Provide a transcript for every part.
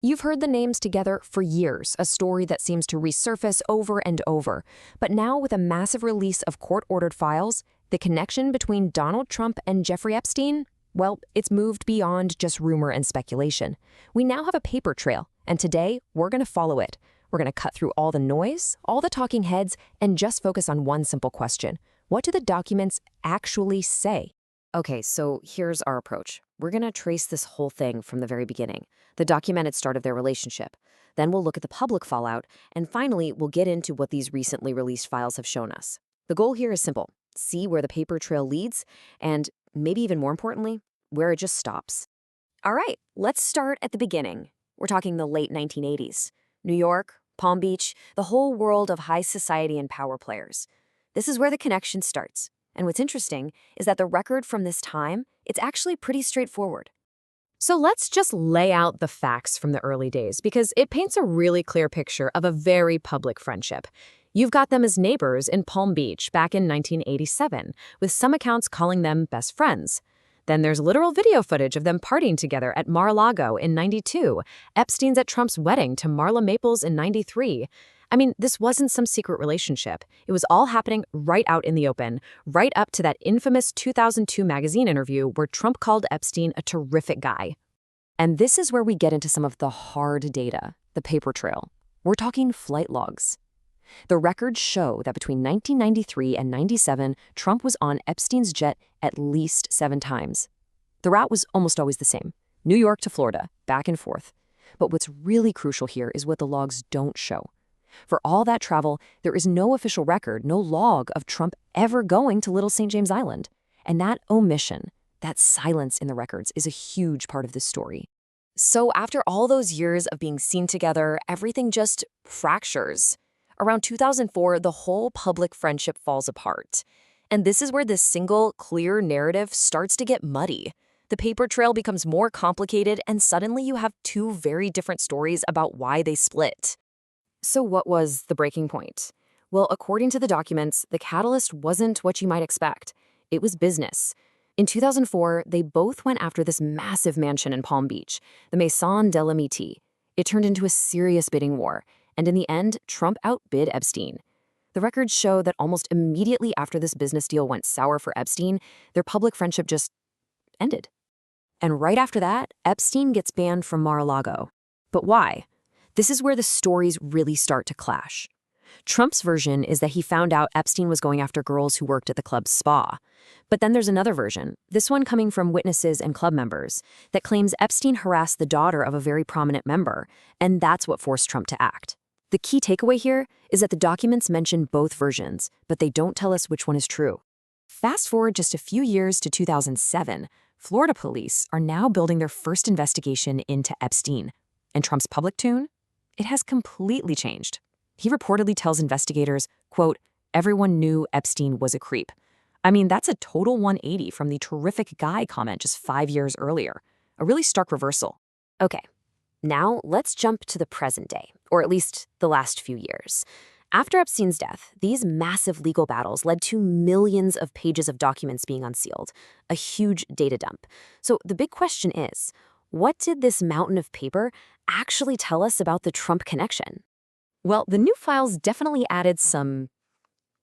You've heard the names together for years, a story that seems to resurface over and over. But now, with a massive release of court-ordered files, the connection between Donald Trump and Jeffrey Epstein, well, it's moved beyond just rumor and speculation. We now have a paper trail, and today we're going to follow it. We're going to cut through all the noise, all the talking heads, and just focus on one simple question. What do the documents actually say? Okay, so here's our approach. We're going to trace this whole thing from the very beginning, the documented start of their relationship. Then we'll look at the public fallout, and finally, we'll get into what these recently released files have shown us. The goal here is simple: see where the paper trail leads, and maybe even more importantly, where it just stops. All right, let's start at the beginning. We're talking the late 1980s. New York, Palm Beach, the whole world of high society and power players. This is where the connection starts. And what's interesting is that the record from this time, it's actually pretty straightforward. So let's just lay out the facts from the early days, because it paints a really clear picture of a very public friendship. You've got them as neighbors in Palm Beach back in 1987, with some accounts calling them best friends. Then there's literal video footage of them partying together at Mar-a-Lago in 92, Epstein's at Trump's wedding to Marla Maples in 93. I mean, this wasn't some secret relationship. It was all happening right out in the open, right up to that infamous 2002 magazine interview where Trump called Epstein a terrific guy. And this is where we get into some of the hard data, the paper trail. We're talking flight logs. The records show that between 1993 and 97, Trump was on Epstein's jet at least 7 times. The route was almost always the same: New York to Florida, back and forth. But what's really crucial here is what the logs don't show. For all that travel, there is no official record, no log of Trump ever going to Little St. James Island. And that omission, that silence in the records, is a huge part of this story. So after all those years of being seen together, everything just fractures. Around 2004, the whole public friendship falls apart. And this is where this single, clear narrative starts to get muddy. The paper trail becomes more complicated, and suddenly you have 2 very different stories about why they split. So what was the breaking point? Well, according to the documents, the catalyst wasn't what you might expect. It was business. In 2004, they both went after this massive mansion in Palm Beach, the Maison de l'Amitié. It turned into a serious bidding war, and in the end, Trump outbid Epstein. The records show that almost immediately after this business deal went sour for Epstein, their public friendship just ended. And right after that, Epstein gets banned from Mar-a-Lago. But why? This is where the stories really start to clash. Trump's version is that he found out Epstein was going after girls who worked at the club's spa. But then there's another version, this one coming from witnesses and club members, that claims Epstein harassed the daughter of a very prominent member, and that's what forced Trump to act. The key takeaway here is that the documents mention both versions, but they don't tell us which one is true. Fast forward just a few years to 2007, Florida police are now building their first investigation into Epstein. And Trump's public tune? It has completely changed. He reportedly tells investigators, quote, "Everyone knew Epstein was a creep." I mean, that's a total 180 from the terrific guy comment just 5 years earlier. A really stark reversal. Okay, now let's jump to the present day, or at least the last few years. After Epstein's death, these massive legal battles led to millions of pages of documents being unsealed, a huge data dump. So the big question is, what did this mountain of paper actually tell us about the Trump connection? Well, the new files definitely added some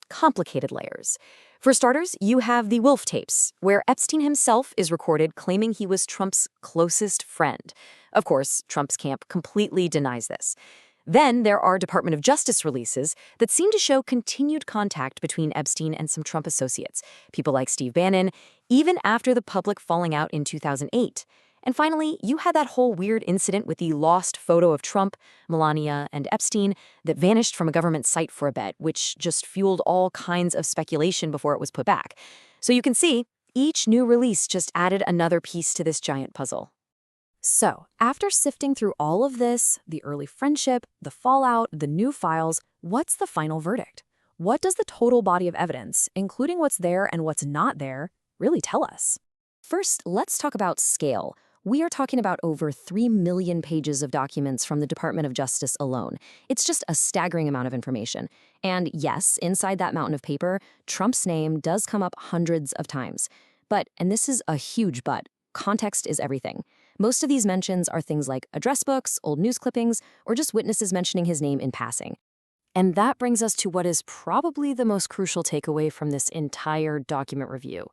complicated layers. For starters, you have the Wolf tapes, where Epstein himself is recorded claiming he was Trump's closest friend. Of course, Trump's camp completely denies this. Then there are Department of Justice releases that seem to show continued contact between Epstein and some Trump associates, people like Steve Bannon, even after the public falling out in 2008. And finally, you had that whole weird incident with the lost photo of Trump, Melania, and Epstein that vanished from a government site for a bit, which just fueled all kinds of speculation before it was put back. So you can see, each new release just added another piece to this giant puzzle. So, after sifting through all of this, the early friendship, the fallout, the new files, what's the final verdict? What does the total body of evidence, including what's there and what's not there, really tell us? First, let's talk about scale. We are talking about over 3 million pages of documents from the Department of Justice alone. It's just a staggering amount of information. And yes, inside that mountain of paper, Trump's name does come up hundreds of times. But, and this is a huge but, context is everything. Most of these mentions are things like address books, old news clippings, or just witnesses mentioning his name in passing. And that brings us to what is probably the most crucial takeaway from this entire document review.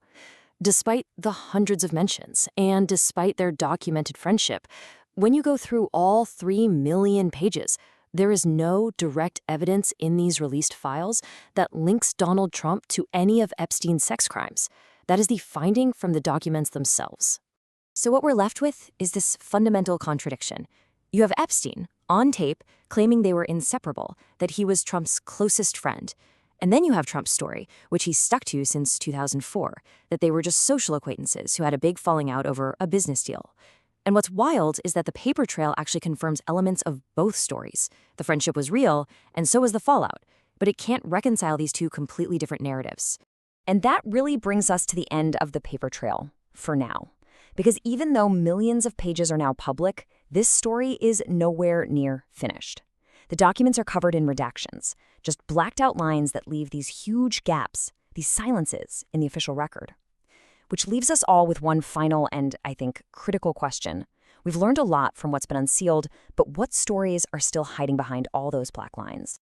Despite the hundreds of mentions, and despite their documented friendship, when you go through all 3 million pages, there is no direct evidence in these released files that links Donald Trump to any of Epstein's sex crimes. That is the finding from the documents themselves. So what we're left with is this fundamental contradiction. You have Epstein, on tape, claiming they were inseparable, that he was Trump's closest friend. And then you have Trump's story, which he's stuck to since 2004, that they were just social acquaintances who had a big falling out over a business deal. And what's wild is that the paper trail actually confirms elements of both stories. The friendship was real, and so was the fallout, but it can't reconcile these two completely different narratives. And that really brings us to the end of the paper trail, for now. Because even though millions of pages are now public, this story is nowhere near finished. The documents are covered in redactions, just blacked out lines that leave these huge gaps, these silences in the official record. Which leaves us all with one final and, I think, critical question. We've learned a lot from what's been unsealed, but what stories are still hiding behind all those black lines?